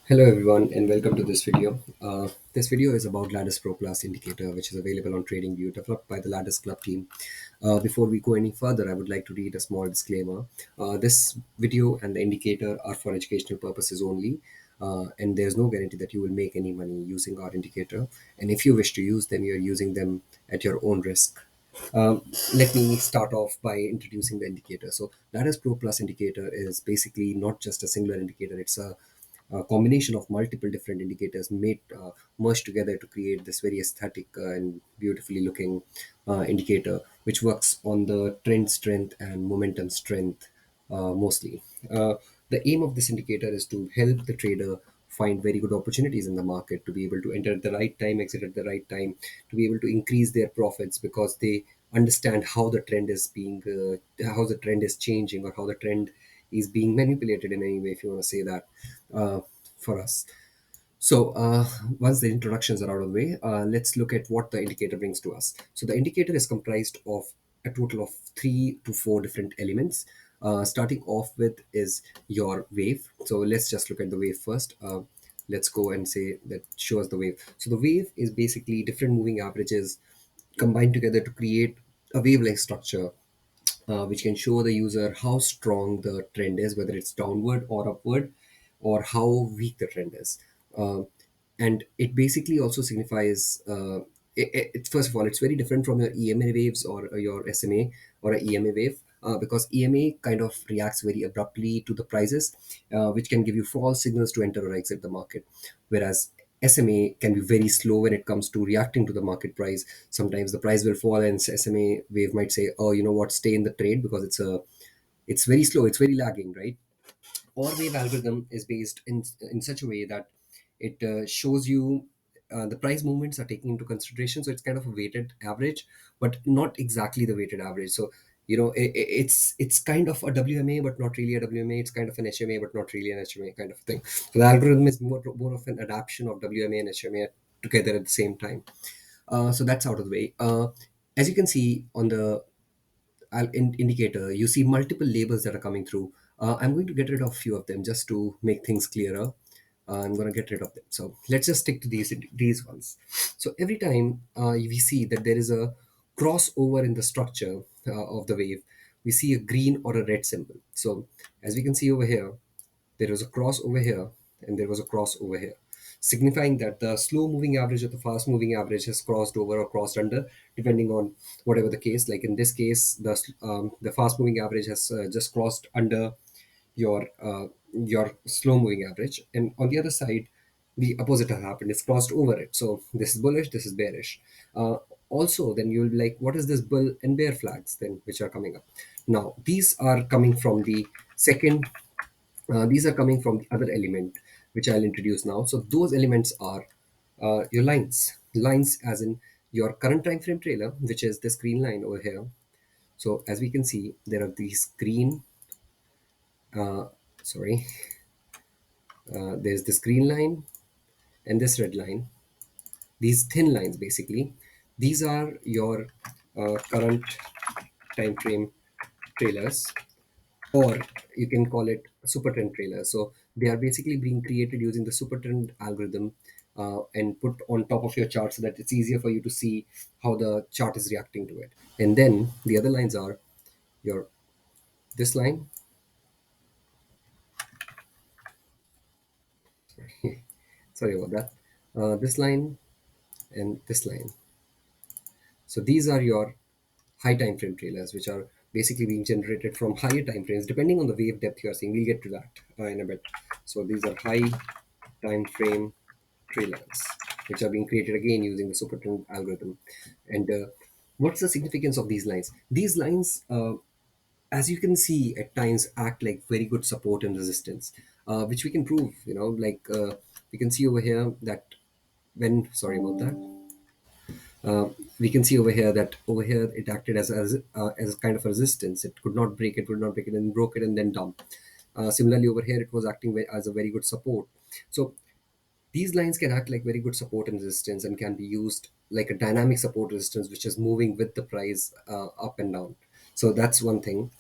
Hello everyone and welcome to this video. This video is about Lattice Pro Plus indicator, which is available on TradingView, developed by the Lattice Club team. Before we go any further, I would like to read a small disclaimer. This video and the indicator are for educational purposes only, and there's no guarantee that you will make any money using our indicator. And if you wish to use them, you're using them at your own risk. Um, Let me start off by introducing the indicator. So, Lattice Pro Plus indicator is basically not just a singular indicator, it's a combination of multiple different indicators made merged together to create this very aesthetic and beautifully looking indicator, which works on the trend strength and momentum strength mostly. The aim of this indicator is to help the trader find very good opportunities in the market, to be able to enter at the right time, exit at the right time, to be able to increase their profits because they understand how the trend is how the trend is changing, or how the trend is being manipulated in any way, if you want to say that, uh, for us. So once the introductions are out of the way, let's look at what the indicator brings to us. So the indicator is comprised of a total of 3 to 4 different elements. Starting off with is your wave. So let's just look at the wave first. Let's go and say that shows the wave. So the wave is basically different moving averages combined together to create a wave-like structure, which can show the user how strong the trend is, whether it's downward or upward, or how weak the trend is. And it basically also signifies, first of all, it's very different from your EMA waves or your SMA or a EMA wave. Because EMA kind of reacts very abruptly to the prices, which can give you false signals to enter or exit the market. Whereas SMA can be very slow when it comes to reacting to the market price. Sometimes the price will fall, and SMA wave might say, "Oh, you know what? Stay in the trade because it's very slow, it's very lagging, right?" Or wave algorithm is based in such a way that it shows you the price movements are taken into consideration, so it's kind of a weighted average, but not exactly the weighted average. So it's kind of a WMA but not really a WMA. It's kind of an HMA but not really an HMA, kind of thing. So the algorithm is more of an adaptation of WMA and HMA together at the same time. So that's out of the way. As you can see on the indicator, you see multiple labels that are coming through. I'm going to get rid of a few of them just to make things clearer. I'm going to get rid of them. So let's just stick to these ones. So every time we see that there is a crossover in the structure of the wave, we see a green or a red symbol. So as we can see over here, there was a cross over here and there was a cross over here, signifying that the slow moving average or the fast moving average has crossed over or crossed under, depending on whatever the case. Like in this case, the fast moving average has just crossed under your slow moving average, and on the other side the opposite has happened, it's crossed over it. So this is bullish, this is bearish. Also, then you'll be like, what is this bull and bear flags then which are coming up? Now these are coming from the second these are coming from the other element, which I'll introduce now. So those elements are your lines, as in your current time frame trailer, which is this green line over here. So as we can see, there are these green, uh, sorry, there's this green line and this red line. These thin lines, basically, these are your current time frame trailers, or you can call it super trend trailer. So they are basically being created using the super trend algorithm, and put on top of your chart so that it's easier for you to see how the chart is reacting to it. And then the other lines are your this line, sorry about that, this line and this line. So these are your high time frame trailers, which are basically being generated from higher time frames depending on the wave depth you are seeing. We'll get to that in a bit. So these are high time frame trailers, which are being created again using the supertrend algorithm. And what's the significance of these lines? These lines, as you can see, at times act like very good support and resistance, which we can prove. We can see over here that when, sorry about that, uh, we can see over here that over here it acted as a kind of a resistance. It could not break it, would not break it, and broke it and then dump. Similarly, over here it was acting as a very good support. So these lines can act like very good support and resistance, and can be used like a dynamic support resistance, which is moving with the price up and down. So that's one thing.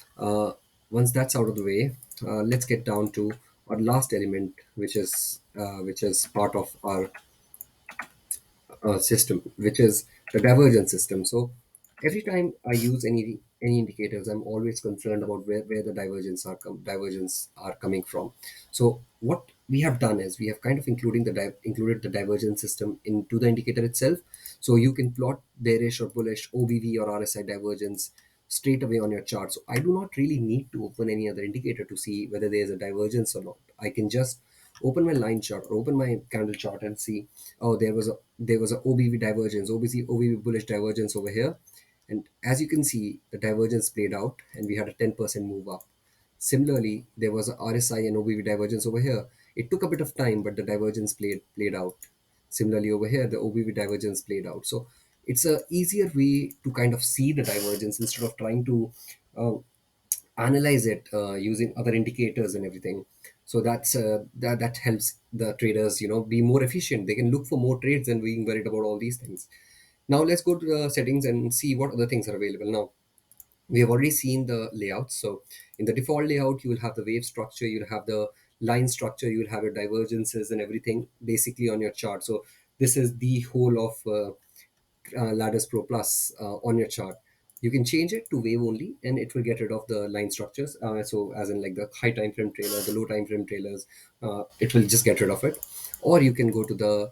Once that's out of the way, let's get down to our last element, which is part of our system, which is the divergence system. So every time I use any indicators, I'm always concerned about where the divergence are coming from. So what we have done is we have kind of included the divergence system into the indicator itself. So you can plot bearish or bullish OBV or RSI divergence straight away on your chart. So I do not really need to open any other indicator to see whether there is a divergence or not. I can just open my line chart or open my candle chart and see, oh, there was a OBV divergence, OBV bullish divergence over here. And as you can see, the divergence played out and we had a 10% move up. Similarly, there was a RSI and OBV divergence over here. It took a bit of time, but the divergence played out. Similarly, over here, the OBV divergence played out. So it's a easier way to kind of see the divergence instead of trying to uh, analyze it using other indicators and everything. So that helps the traders, be more efficient. They can look for more trades than being worried about all these things. Now let's go to the settings and see what other things are available. Now we have already seen the layouts. So in the default layout, you will have the wave structure, you'll have the line structure, you'll have your divergences and everything basically on your chart. So this is the whole of Lattice Pro Plus on your chart. You can change it to wave only, and it will get rid of the line structures. So, as in like the high time frame trailer, the low time frame trailers, it will just get rid of it. Or you can go to the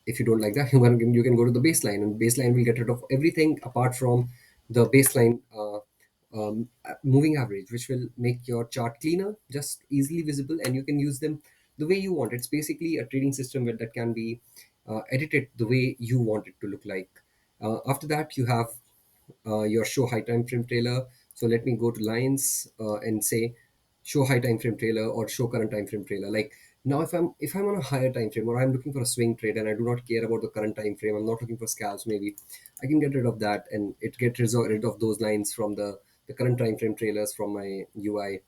if you don't like that, you can go to the baseline, and baseline will get rid of everything apart from the baseline moving average, which will make your chart cleaner, just easily visible, and you can use them the way you want. It's basically a trading system that can be edit it the way you want it to look like. After that, you have your show high time frame trailer. So let me go to lines and say show high time frame trailer or show current time frame trailer. Like now, if I'm on a higher time frame or I'm looking for a swing trade and I do not care about the current time frame, I'm not looking for scalps. Maybe I can get rid of that and it gets rid of those lines from the current time frame trailers from my UI,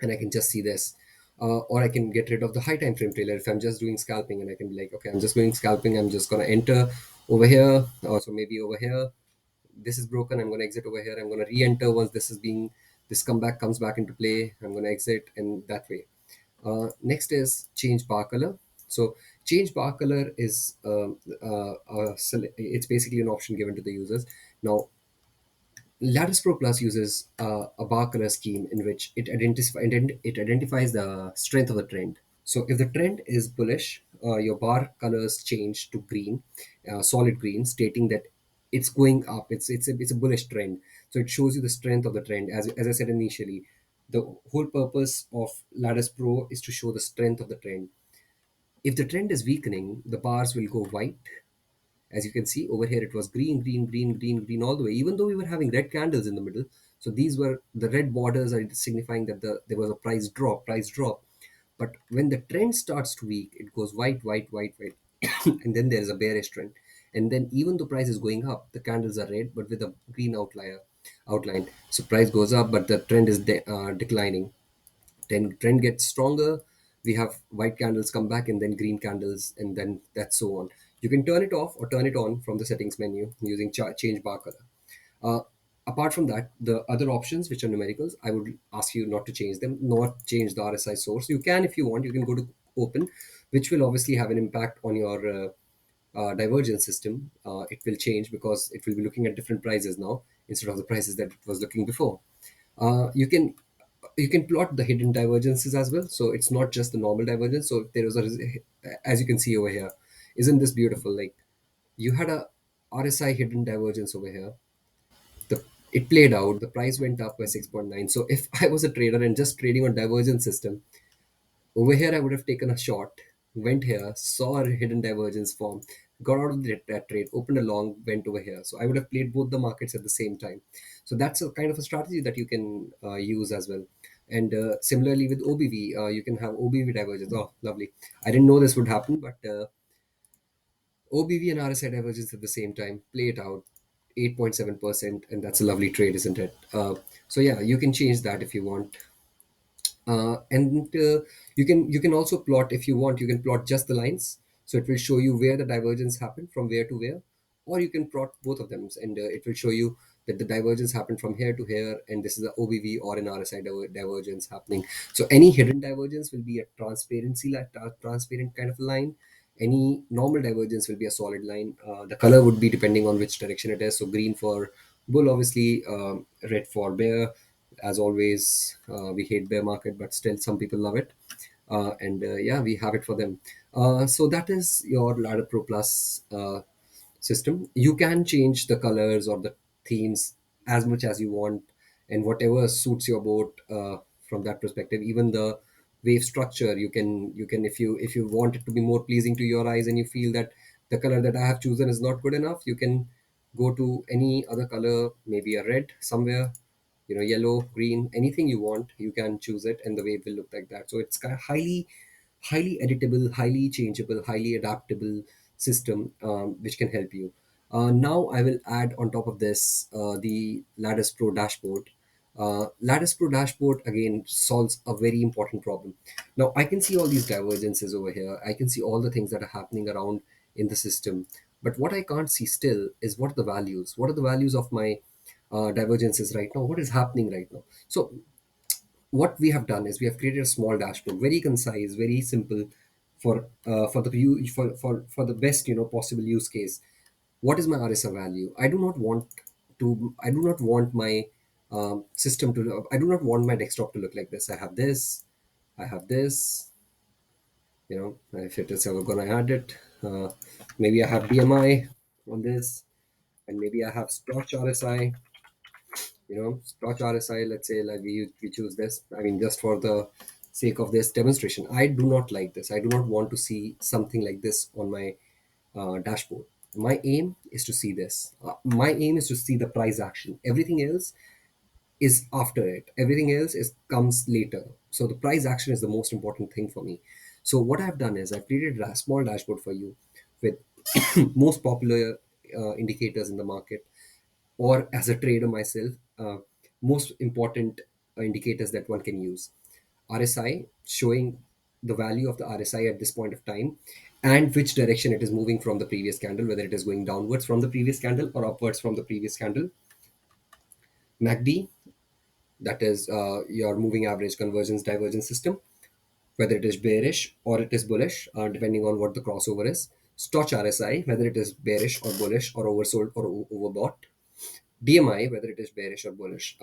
and I can just see this. Or I can get rid of the high time frame trailer if I'm just doing scalping, and I can be like, okay, I'm just going scalping. I'm just gonna enter over here, or so maybe over here. This is broken. I'm gonna exit over here. I'm gonna re-enter once this comeback comes back into play. I'm gonna exit, and that way. Next is change bar color. So change bar color is it's basically an option given to the users. Now Lattice Pro Plus uses a bar color scheme in which it identifies the strength of the trend. So if the trend is bullish, your bar colors change to green, solid green, stating that it's going up. It's a bullish trend. So it shows you the strength of the trend. As I said initially, the whole purpose of Lattice Pro is to show the strength of the trend. If the trend is weakening, the bars will go white. As you can see over here, it was green, green, green, green, green all the way, even though we were having red candles in the middle. So these were the red borders are signifying that there was a price drop. But when the trend starts to weak, it goes white, white, white, white, and then there is a bearish trend. And then even though price is going up, the candles are red, but with a green outline. So price goes up, but the trend is declining. Then trend gets stronger, we have white candles come back and then green candles, and then that's so on. You can turn it off or turn it on from the settings menu using change bar color. uh, Apart from that, the other options which are numericals, I would ask you not to change them, not change the RSI source. You can, if you want, you can go to open, which will obviously have an impact on your divergence system. It will change because it will be looking at different prices now instead of the prices that it was looking before. You can plot the hidden divergences as well, so it's not just the normal divergence. So there is as you can see over here, isn't this beautiful? Like you had a RSI hidden divergence over here. The it played out, the price went up by 6.9. So if I was a trader and just trading on divergence system, over here, I would have taken a shot, went here, saw a hidden divergence form, got out of that trade, opened a long, went over here. So I would have played both the markets at the same time. So that's a kind of a strategy that you can use as well. And similarly with OBV, you can have OBV divergence. Oh, lovely. I didn't know this would happen, but OBV and RSI divergence at the same time. Play it out. 8.7%, and that's a lovely trade, isn't it? So yeah, you can change that if you want. And you can also plot, if you want, you can plot just the lines, so it will show you where the divergence happened from where to where. Or you can plot both of them, and it will show you that the divergence happened from here to here, and this is a OBV or an RSI divergence happening. So any hidden divergence will be a transparency, like transparent kind of a line. Any normal divergence will be a solid line. The color would be depending on which direction it is. So green for bull, obviously, red for bear. As always, we hate bear market, but still some people love it. And yeah, we have it for them. So that is your Ladder Pro Plus system. You can change the colors or the themes as much as you want, and whatever suits your boat from that perspective. Even the wave structure, you can if you want it to be more pleasing to your eyes, and you feel that the color that I have chosen is not good enough, you can go to any other color, maybe a red somewhere, yellow, green, anything you want, you can choose it, and the wave will look like that. So it's kind of highly editable, highly changeable, highly adaptable system, which can help you. Now I will add on top of this the Lattice Pro dashboard. Lattice Pro dashboard again solves a very important problem. Now I can see all these divergences over here. I can see all the things that are happening around in the system. But what I can't see still is what are the values? What are the values of my divergences right now? What is happening right now? So what we have done is we have created a small dashboard, very concise, very simple, for the best possible use case. What is my RSA value? I do not want my system to. I do not want my desktop to look like this. I have this. I have this. If it is ever gonna add it, maybe I have BMI on this, and maybe I have Scotch RSI. Scotch RSI, let's say, like we choose this. I mean, just for the sake of this demonstration, I do not like this. I do not want to see something like this on my dashboard. My aim is to see this. My aim is to see the price action. Everything else is after it. Everything else is comes later. So the price action is the most important thing for me. So what I've done is I've created a small dashboard for you with most popular indicators in the market, or as a trader myself, most important indicators that one can use. RSI showing the value of the RSI at this point of time, and which direction it is moving from the previous candle, whether it is going downwards from the previous candle or upwards from the previous candle. MACD, that is your moving average convergence divergence system, whether it is bearish or it is bullish, depending on what the crossover is. Stoch RSI, whether it is bearish or bullish or oversold or overbought. DMI, whether it is bearish or bullish.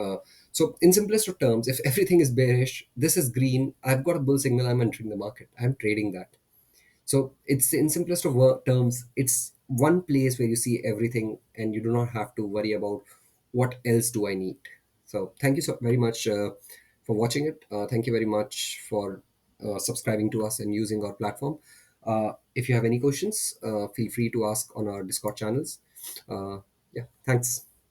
So, in simplest of terms, if everything is bearish, this is green, I've got a bull signal, I'm entering the market, I'm trading that. So, it's in simplest of terms, it's one place where you see everything and you do not have to worry about what else do I need. So, thank you so very much for watching it. Thank you very much for subscribing to us and using our platform. If you have any questions, feel free to ask on our Discord channels. Uh, yeah, thanks.